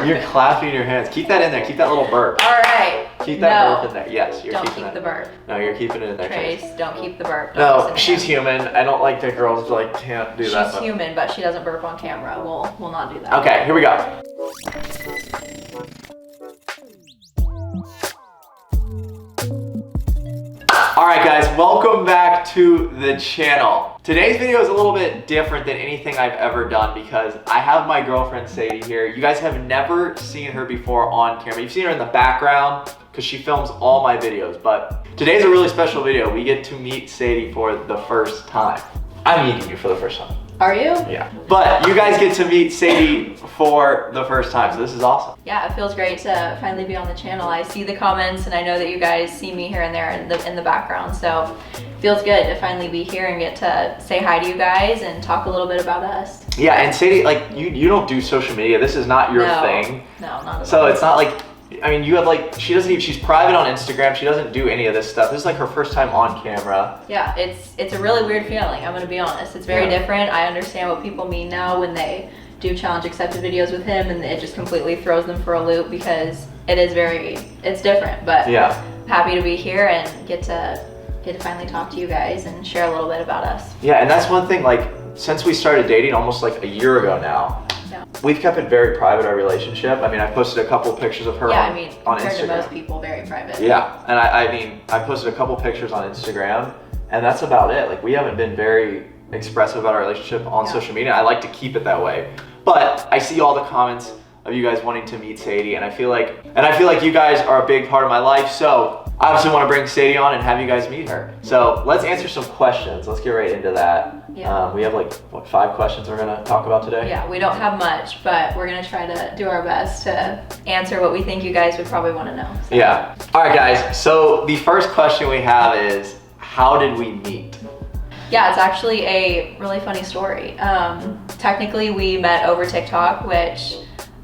You're clapping your hands. Keep that in there. Keep that little burp. All right. Keep that burp in there. Yes, you're don't keeping keep that. the burp. No, you're keeping it in there. Trace, don't keep the burp. No, she's human. I don't like that girls like can't do that. She's human, but she doesn't burp on camera. We'll not do that. Okay, here we go. Alright guys, welcome back to the channel. Today's video is a little bit different than anything I've ever done because I have my girlfriend Sadie here. You guys have never seen her before on camera. You've seen her in the background because she films all my videos, but today's a really special video. We get to meet Sadie for the first time. I'm meeting you for the first time. Are you? Yeah. But you guys get to meet Sadie for the first time, so this is awesome. Yeah, it feels great to finally be on the channel. I see the comments and I know that you guys see me here and there in the background, so it feels good to finally be here and get to say hi to you guys and talk a little bit about us. Yeah, and Sadie, like, you don't do social media. This is not your thing. No, not at all. So it's not like, I mean, you have like, she's private on Instagram. She doesn't do any of this stuff. This is like her first time on camera. Yeah, it's a really weird feeling. I'm gonna be honest. It's very different. I understand what people mean now when they do challenge accepted videos with him, and it just completely throws them for a loop because it's different. But yeah, happy to be here and get to finally talk to you guys and share a little bit about us. Yeah, and that's one thing. Like, since we started dating almost like a year ago now. We've kept it very private, our relationship. I mean, I posted a couple pictures of her on Instagram. Compared to most people, very private. Yeah, and I mean, I posted a couple pictures on Instagram, and that's about it. Like, we haven't been very expressive about our relationship on social media. I like to keep it that way. But I see all the comments of you guys wanting to meet Sadie, and I feel like you guys are a big part of my life, so I obviously want to bring Sadie on and have you guys meet her. So let's answer some questions. Let's get right into that. Yeah. We have like, what, 5 questions we're gonna talk about today? Yeah, we don't have much, but we're gonna try to do our best to answer what we think you guys would probably want to know. So. Yeah. All right, guys. So the first question we have is, how did we meet? Yeah, it's actually a really funny story. Technically, we met over TikTok, which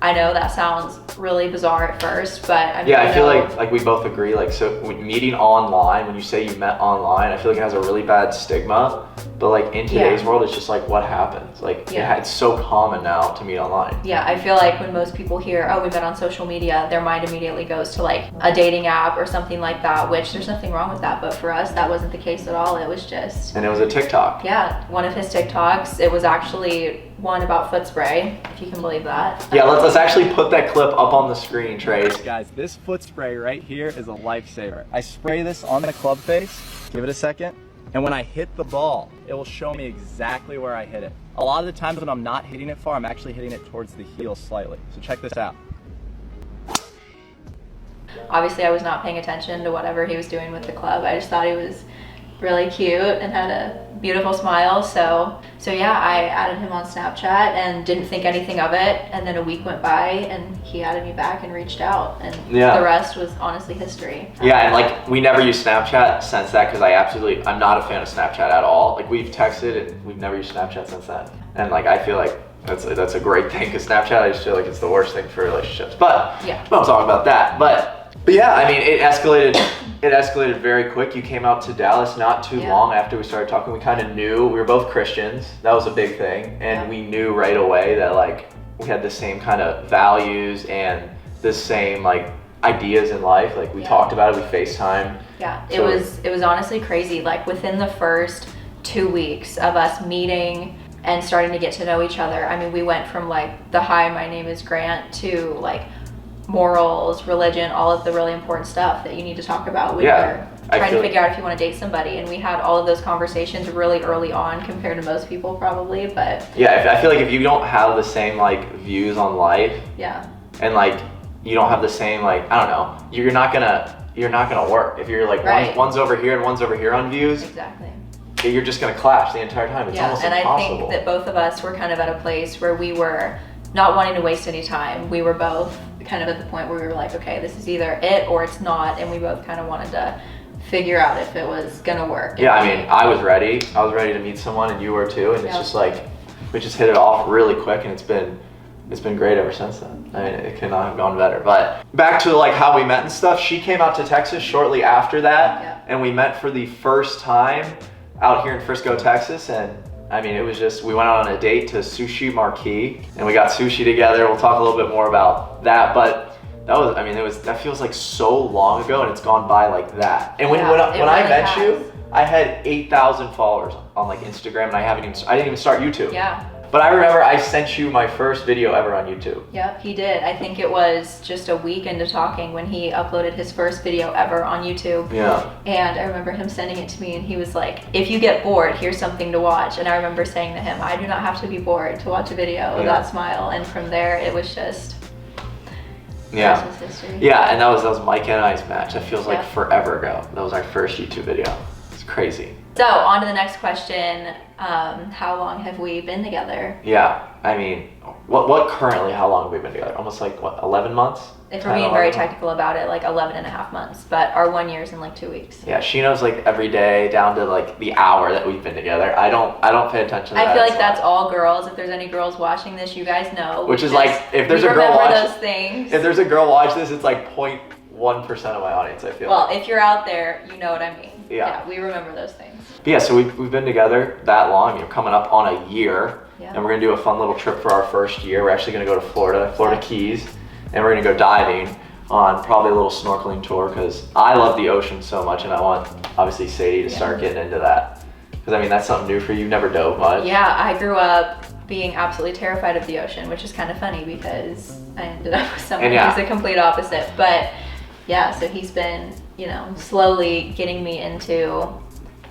I know that sounds really bizarre at first, but I mean, yeah, I feel like we both agree. Like, so meeting online, when you say you met online, I feel like it has a really bad stigma. But like in today's world, it's just like what happens. Like it's so common now to meet online. Yeah, I feel like when most people hear, oh, we met on social media, their mind immediately goes to like a dating app or something like that, which there's nothing wrong with that. But for us, that wasn't the case at all. It was just... And it was a TikTok. Yeah, one of his TikToks. It was actually one about foot spray, if you can believe that. Yeah, let's actually put that clip up on the screen, Trace. Guys, this foot spray right here is a lifesaver. I spray this on the club face, give it a second, and when I hit the ball, it will show me exactly where I hit it. A lot of the times when I'm not hitting it far, I'm actually hitting it towards the heel slightly. So check this out. Obviously, I was not paying attention to whatever he was doing with the club. I just thought he was really cute and had a beautiful smile. So yeah, I added him on Snapchat and didn't think anything of it. And then a week went by and he added me back and reached out. And the rest was honestly history. Yeah, and like we never used Snapchat since that because I'm not a fan of Snapchat at all. Like we've texted and we've never used Snapchat since then. And like I feel like that's a great thing because Snapchat, I just feel like it's the worst thing for relationships. But we don't talk about that. But yeah, I mean, it escalated very quick. You came out to Dallas not too long after we started talking. We kind of knew, we were both Christians. That was a big thing. And we knew right away that like we had the same kind of values and the same like ideas in life. Like we talked about it, we FaceTimed. Yeah, it was honestly crazy. Like within the first 2 weeks of us meeting and starting to get to know each other, I mean, we went from like the hi, my name is Grant to like morals, religion, all of the really important stuff that you need to talk about. We were trying to figure out if you want to date somebody, and we had all of those conversations really early on compared to most people probably. But yeah, I feel like if you don't have the same like views on life, and like you don't have the same like, I don't know, you're not gonna work if you're like one's over here and one's over here on views. Exactly. You're just gonna clash the entire time. It's almost impossible. I think that both of us were kind of at a place where we were not wanting to waste any time. We were both kind of at the point where we were like, okay, this is either it or it's not, and we both kind of wanted to figure out if it was gonna work. Yeah, I mean, I was ready to meet someone, and you were too, and it's just like we just hit it off really quick, and it's been great ever since then. I mean, it could not have gone better. But back to like how we met and stuff, she came out to Texas shortly after that, and we met for the first time out here in Frisco, Texas, and I mean, it was just, we went on a date to Sushi Marquee and we got sushi together. We'll talk a little bit more about that, but that was, I mean, that feels like so long ago and it's gone by like that. And when I met you, I had 8,000 followers on like Instagram and I didn't even start YouTube. Yeah. But I remember I sent you my first video ever on YouTube. Yep, he did. I think it was just a week into talking when he uploaded his first video ever on YouTube. Yeah. And I remember him sending it to me and he was like, if you get bored, here's something to watch. And I remember saying to him, I do not have to be bored to watch a video of that smile. And from there, it was just... Yeah. History. Yeah, and that was Mike and I's match. That feels like forever ago. That was our first YouTube video. It's crazy. So on to the next question. How long have we been together? Yeah, I mean, what currently, how long have we been together? Almost like, 11 months? If we're being very technical about it, like 11 and a half months, but our 1 year's in like 2 weeks. Yeah, she knows like every day down to like the hour that we've been together. I don't pay attention to that. I feel like that's all girls. If there's any girls watching this, you guys know. Which is like, if there's a girl watch those things. If there's a girl watch this, it's like 0.1% of my audience, I feel. Well, if you're out there, you know what I mean. Yeah, we remember those things. But yeah, so we've been together that long. You're coming up on a year, and we're gonna do a fun little trip for our first year. We're actually gonna go to Florida Keys, and we're gonna go diving on probably a little snorkeling tour because I love the ocean so much, and I want obviously Sadie to start getting into that because I mean that's something new for you. You've never dove much. Yeah, I grew up being absolutely terrified of the ocean, which is kind of funny because I ended up with someone who's the complete opposite. But yeah, so he's been, slowly getting me into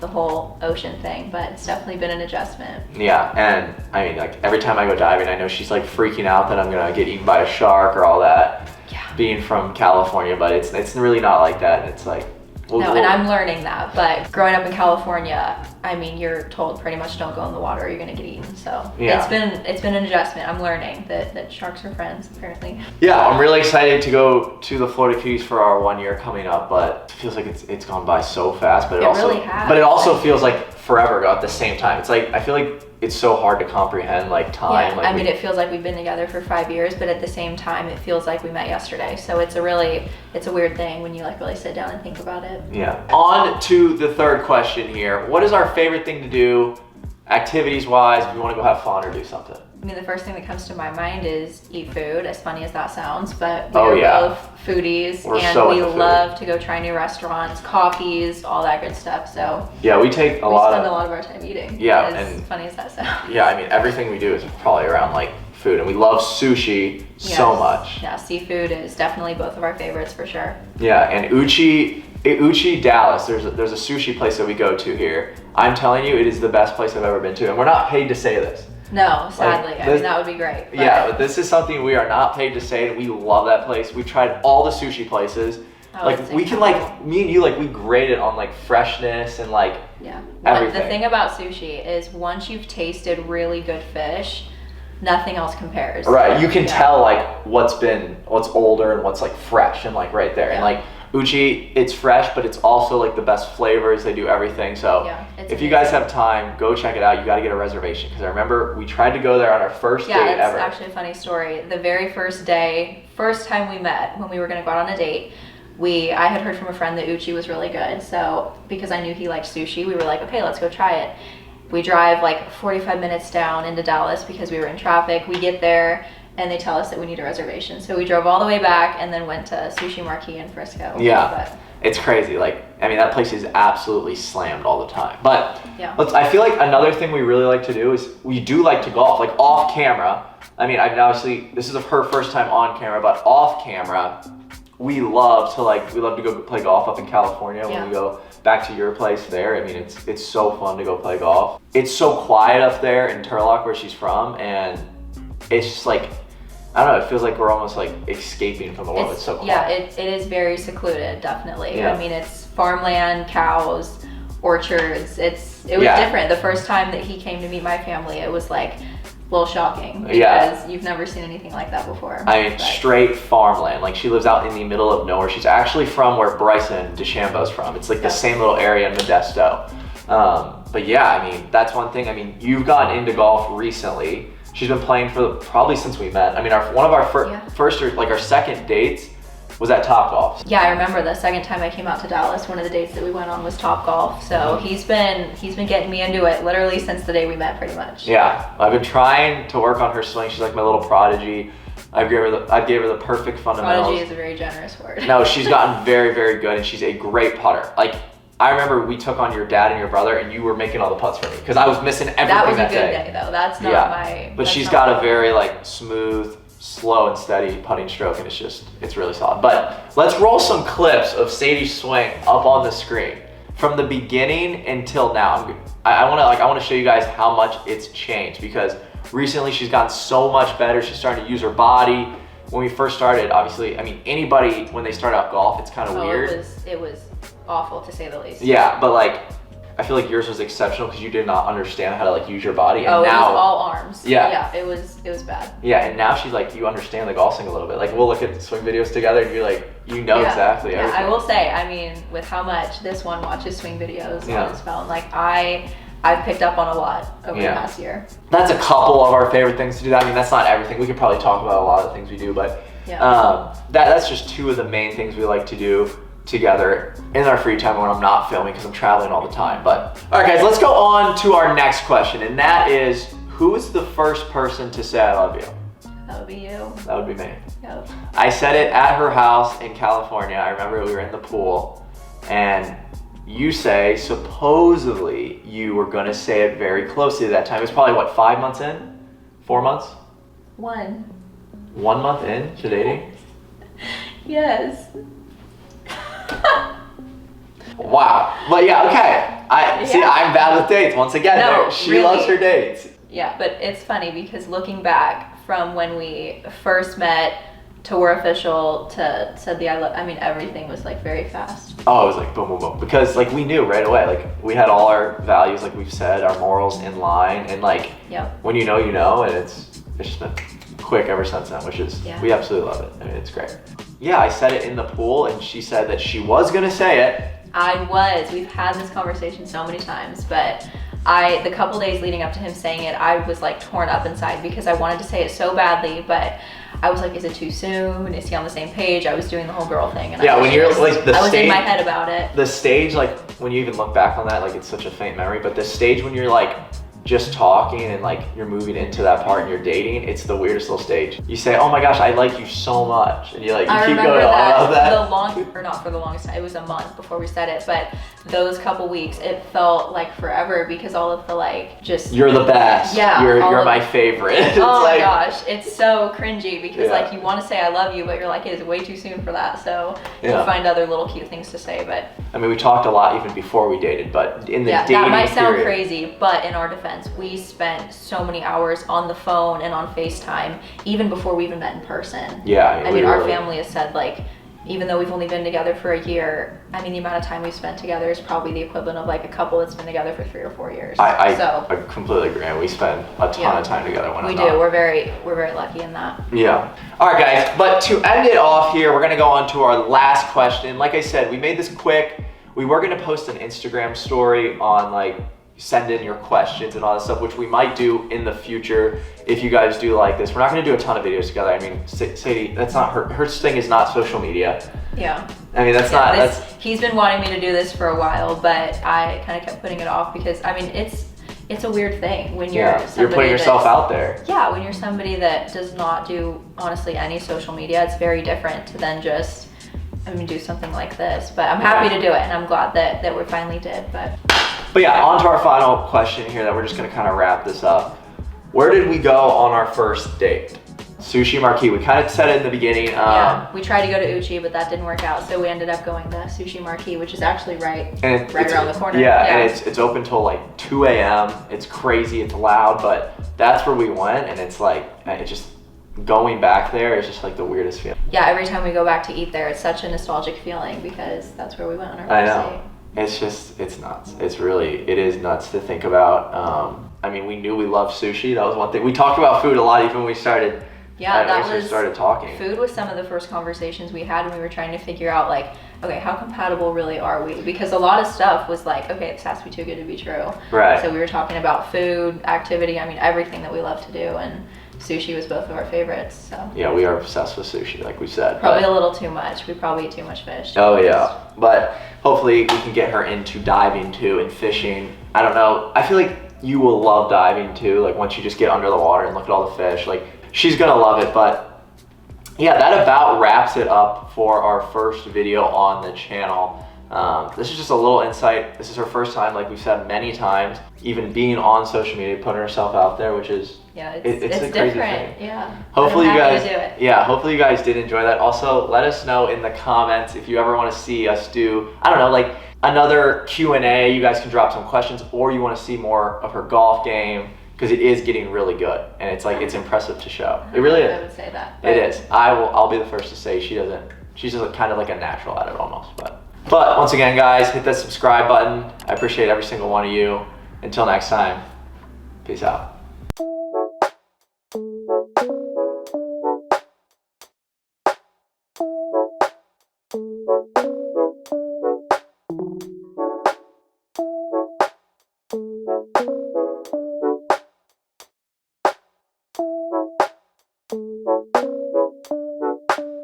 the whole ocean thing, but it's definitely been an adjustment. Yeah, and I mean, like every time I go diving, I know she's like freaking out that I'm gonna get eaten by a shark or all that. Yeah. Being from California, but it's really not like that. And it's like, and I'm learning that. But growing up in California, I mean, you're told pretty much don't go in the water or you're gonna get eaten. So it's been an adjustment. I'm learning that sharks are friends apparently. Yeah, I'm really excited to go to the Florida Keys for our 1 year coming up, but it feels like it's gone by so fast. But it also feels like forever ago at the same time. It's like I feel like it's so hard to comprehend like time. Yeah, like it feels like we've been together for 5 years, but at the same time it feels like we met yesterday. So it's a weird thing when you like really sit down and think about it. Yeah. On to the third question here. What is our favorite thing to do activities wise if we want to go have fun or do something? I mean, the first thing that comes to my mind is eat food, as funny as that sounds, but we're both foodies we love to go try new restaurants, coffees, all that good stuff. So yeah, we spend a lot of our time eating. Yeah, as funny as that sounds. Yeah, I mean, everything we do is probably around like food, and we love sushi so much. Yeah, seafood is definitely both of our favorites for sure. Yeah, and Uchi Dallas, there's a sushi place that we go to here. I'm telling you, it is the best place I've ever been to, and we're not paid to say this. No, sadly. I mean, that would be great. But yeah, but this is something we are not paid to say, and we love that place. We've tried all the sushi places. We can me and you, we grade it on freshness and everything. The thing about sushi is once you've tasted really good fish, nothing else compares. Right, you can tell what's older and what's fresh and right there. Yeah. And Uchi, it's fresh, but it's also the best flavors. They do everything. So if you guys have time, go check it out. You got to get a reservation because I remember we tried to go there on our first date ever. Yeah, it's actually a funny story. The very first time we met, when we were going to go out on a date, I had heard from a friend that Uchi was really good. So because I knew he liked sushi, we were like, okay, let's go try it. We drive 45 minutes down into Dallas because we were in traffic. We get there and they tell us that we need a reservation. So we drove all the way back and then went to Sushi Marquee in Frisco. Yeah, it's crazy. That place is absolutely slammed all the time. But I feel like another thing we really like to do is we do like to golf, off camera. I mean, obviously this is her first time on camera, but off camera, we love to go play golf up in California when we go back to your place there. I mean, it's so fun to go play golf. It's so quiet up there in Turlock where she's from, and it's just I don't know, it feels like we're almost escaping from the world. It's so quiet. Yeah, it is very secluded, definitely. Yeah. I mean, it's farmland, cows, orchards. It was different. The first time that he came to meet my family, it was a little shocking because you've never seen anything like that before. I mean, straight farmland. She lives out in the middle of nowhere. She's actually from where Bryson DeChambeau's from. It's the same little area in Modesto. But yeah, I mean, that's one thing. I mean, you've gotten into golf recently. She's been playing for probably since we met. I mean, one of our first or our second dates, was at Topgolf. Yeah, I remember the second time I came out to Dallas, one of the dates that we went on was Topgolf. So he's been getting me into it literally since the day we met, pretty much. Yeah, I've been trying to work on her swing. She's like my little prodigy. I gave her the perfect fundamentals. Prodigy is a very generous word. No, she's gotten very, very good, and she's a great putter. Like, I remember we took on your dad and your brother, and you were making all the putts for me because I was missing everything that was a that good day though. That's not my. But she's got a very like smooth, slow and steady putting stroke, and it's really solid. But let's roll some clips of Sadee's swing up on the screen from the beginning until now. I want to show you guys how much it's changed, because recently she's gotten so much better. She's starting to use her body. When we first started, obviously, I mean, anybody when they start out golf, it's kind of weird. It was awful to say the least. Yeah, but like, I feel like yours was exceptional because you did not understand how to like use your body. And now, it was all arms. Yeah. Yeah, it was bad. Yeah, and now she's like, you understand the golf swing a little bit. Like, we'll look at swing videos together and you're like, exactly everything. I will say, I mean, with how much this one watches swing videos on his phone, like I've picked up on a lot over the past year. That's a couple of our favorite things to do. I mean, that's not everything. We could probably talk about a lot of the things we do, but that's just two of the main things we like to do together in our free time when I'm not filming, because I'm traveling all the time. But all right, guys, let's go on to our next question, and that is, who is the first person to say I love you? That would be you. That would be me. Yep. I said it at her house in California. I remember we were in the pool, and you say supposedly you were gonna say it very closely at that time. It was probably what, 5 months in? 4 months? 1 month in to dating? Yes. Wow. But yeah, okay. See, I'm bad with dates once again. No, she really. loves her dates. Yeah, but it's funny because looking back from when we first met to we're official to said the I mean, everything was like very fast. Oh, it was like boom, boom, boom. Because like we knew right away, like we had all our values, like we've said, our morals in line, and like when you know, and it's just been quick ever since then, which is, we absolutely love it. I mean, it's great. Yeah, I said it in the pool, and she said that she was gonna say it. We've had this conversation so many times, but the couple days leading up to him saying it, I was like torn up inside because I wanted to say it so badly, but I was like, is it too soon? Is he on the same page? I was doing the whole girl thing, and when you're like I was in my head about it. The stage, like when you even look back on that, like it's such a faint memory, but the stage when you're like just talking and like you're moving into that part and you're dating, it's the weirdest little stage. You say, oh my gosh, I like you so much, and you like you keep going on about that. Not for the longest time, it was a month before we said it, but those couple weeks it felt like forever because all of the like just you're the best. Yeah, you're my favorite. Oh my gosh, it's so cringy because like you want to say I love you, but you're like, it is way too soon for that. So you find other little cute things to say. But I mean, we talked a lot even before we dated, but in the dating that might sound period, crazy, but in our defense, we spent so many hours on the phone and on FaceTime even before we even met in person. Yeah, I mean, our family has said like, even though we've only been together for a year, I mean, the amount of time we've spent together is probably the equivalent of like a couple that's been together for 3 or 4 years. I completely agree. And we spend a ton of time together when we do. We're very lucky in that. Yeah. All right, guys. But to end it off here, we're gonna go on to our last question. Like I said, we made this quick. We were gonna post an Instagram story on like send in your questions and all that stuff, which we might do in the future if you guys do like this. We're not going to do a ton of videos together. I mean, Sadee, that's not her thing is not social media. Yeah. I mean, he's been wanting me to do this for a while, but I kind of kept putting it off because I mean, it's a weird thing when you're putting yourself out there. Yeah, when you're somebody that does not do honestly any social media, it's very different than just do something like this. But I'm happy to do it, and I'm glad that we finally did. But yeah, on to our final question here that we're just going to kind of wrap this up. Where did we go on our first date? Sushi Marquee. We kind of said it in the beginning. We tried to go to Uchi, but that didn't work out. So we ended up going to Sushi Marquee, which is actually right around the corner. Yeah, and it's open till like 2 a.m. It's crazy. It's loud, but that's where we went, and it's like, it's just going back there is just like the weirdest feeling. Yeah, every time we go back to eat there, it's such a nostalgic feeling because that's where we went on our first date. It's nuts. It is nuts to think about. I mean, we knew we loved sushi. That was one thing. We talked about food a lot even when we started. Started talking. Food was some of the first conversations we had when we were trying to figure out like okay, how compatible really are we? Because a lot of stuff was like, okay, this has to be too good to be true. Right. So we were talking about food, activity, I mean, everything that we love to do, and sushi was both of our favorites. So Yeah, we are obsessed with sushi, like we said. probably a little too much. We probably eat too much fish. Oh yeah, but hopefully we can get her into diving too and fishing. I don't know. I feel like you will love diving too. Like once you just get under the water and look at all the fish, like she's gonna love it. But yeah, that about wraps it up for our first video on the channel. This is just a little insight. This is her first time, like we've said many times, even being on social media, putting herself out there, which is it's a crazy different. thing. Yeah. Hopefully I'm you happy guys, to do it. yeah, hopefully you guys did enjoy that. Also, let us know in the comments if you ever want to see us do, I don't know, like another Q&A. You guys can drop some questions, or you want to see more of her golf game, because it is getting really good, and it's like, it's impressive to show. It really is. I would say that. It is. I'll be the first to say she's just kind of like a natural at it almost. But once again, guys, hit that subscribe button. I appreciate every single one of you. Until next time, peace out.